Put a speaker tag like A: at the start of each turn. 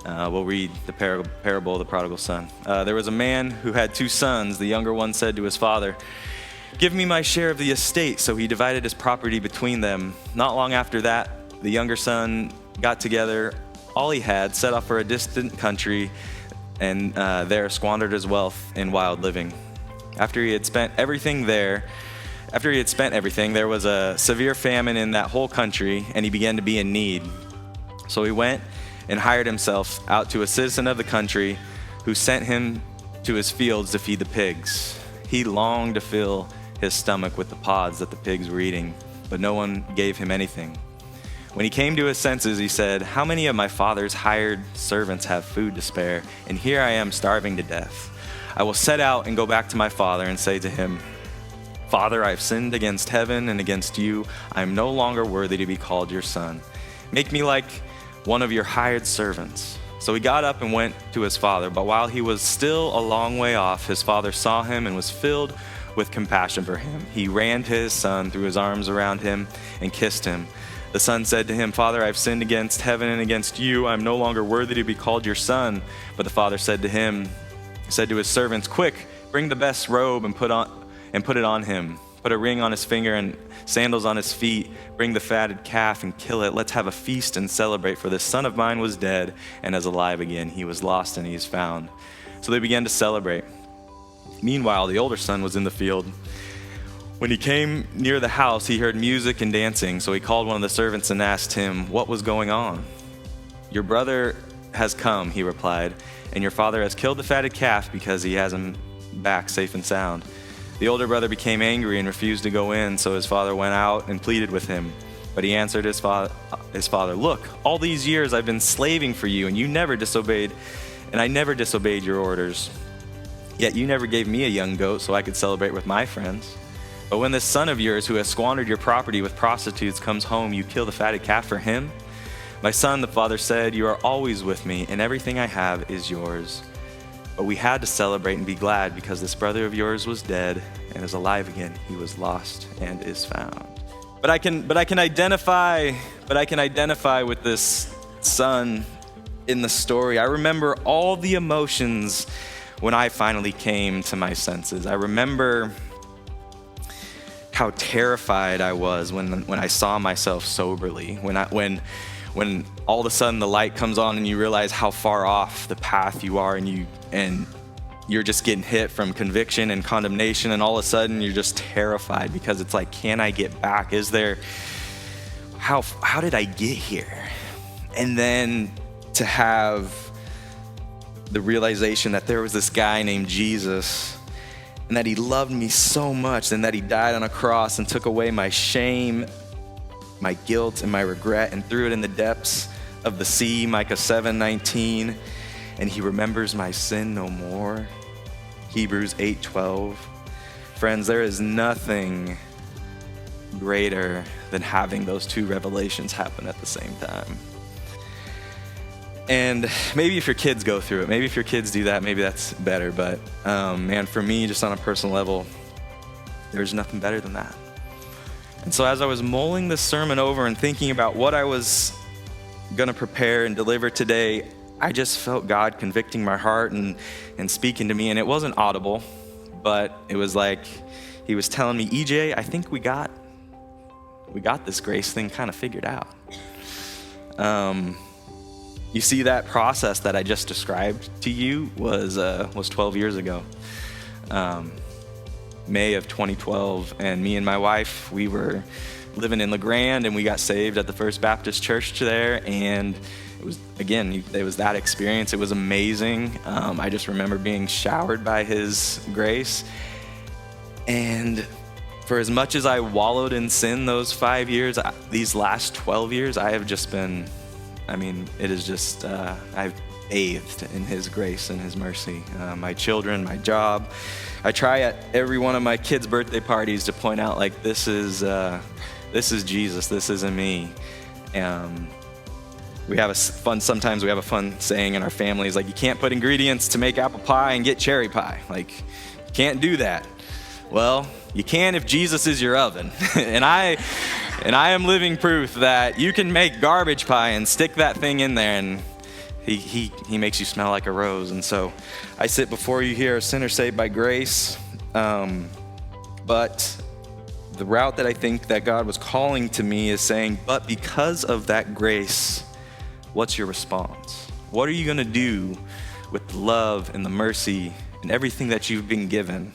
A: We'll read the parable of the prodigal son. There was a man who had 2 sons. The younger one said to his father, "Give me my share of the estate." So he divided his property between them. Not long after that, the younger son got together all he had, set off for a distant country, and there squandered his wealth in wild living. After he had spent everything, there was a severe famine in that whole country, and he began to be in need. So he went and hired himself out to a citizen of the country, who sent him to his fields to feed the pigs. He longed to fill his stomach with the pods that the pigs were eating, but no one gave him anything. When he came to his senses, he said, "How many of my father's hired servants have food to spare, and here I am starving to death? I will set out and go back to my father and say to him, 'Father, I have sinned against heaven and against you. I am no longer worthy to be called your son. Make me like one of your hired servants.' So he got up and went to his father, but while he was still a long way off, his father saw him and was filled with compassion for him. He ran to his son, threw his arms around him, and kissed him. The son said to him, 'Father, I have sinned against heaven and against you. I am no longer worthy to be called your son.' But the father said to his servants, 'Quick, bring the best robe and put it on him. Put a ring on his finger and sandals on his feet. Bring the fatted calf and kill it. Let's have a feast and celebrate, for this son of mine was dead and is alive again. He was lost and he is found.' So they began to celebrate. Meanwhile, the older son was in the field. When he came near the house, he heard music and dancing. So he called one of the servants and asked him what was going on. 'Your brother has come,' he replied, 'and your father has killed the fatted calf because he has him back safe and sound.' The older brother became angry and refused to go in, so his father went out and pleaded with him. But he answered his father, 'Look, all these years I've been slaving for you, and I never disobeyed your orders. Yet you never gave me a young goat so I could celebrate with my friends. But when this son of yours, who has squandered your property with prostitutes, comes home, you kill the fatted calf for him?' 'My son,' the father said, 'you are always with me, and everything I have is yours. But we had to celebrate and be glad, because this brother of yours was dead and is alive again. He was lost and is found.'" But I can identify with this son in the story. I remember all the emotions when I finally came to my senses. I remember how terrified I was when I saw myself soberly, when all of a sudden the light comes on and you realize how far off the path you are, and you're just getting hit from conviction and condemnation, and all of a sudden you're just terrified, because it's like, can I get back? How did I get here? And then to have the realization that there was this guy named Jesus, and that he loved me so much, and that he died on a cross and took away my shame, my guilt, and my regret, and threw it in the depths of the sea, Micah 7:19, and he remembers my sin no more, Hebrews 8:12. Friends, there is nothing greater than having those two revelations happen at the same time. And maybe if your kids go through it, maybe if your kids do that, maybe that's better. But man, for me, just on a personal level, there's nothing better than that. And so as I was mulling this sermon over and thinking about what I was going to prepare and deliver today, I just felt God convicting my heart and speaking to me. And it wasn't audible, but it was like he was telling me, "EJ, I think we got this grace thing kind of figured out." You see, that process that I just described to you was 12 years ago, May of 2012, and me and my wife, we were living in LeGrand, and we got saved at the First Baptist Church there, and it was that experience. It was amazing. I just remember being showered by his grace, and for as much as I wallowed in sin those 5 years, these last 12 years, I have just been, it is just, I've bathed in his grace and his mercy. My children, my job. I try at every one of my kids' birthday parties to point out, like, this is Jesus, this isn't me. Sometimes we have a fun saying in our families, like, you can't put ingredients to make apple pie and get cherry pie. Like, you can't do that. Well, you can if Jesus is your oven. And I am living proof that you can make garbage pie and stick that thing in there, and He makes you smell like a rose. And so I sit before you here, a sinner saved by grace. But the route that I think that God was calling to me is saying, but because of that grace, what's your response? What are you going to do with the love and the mercy and everything that you've been given?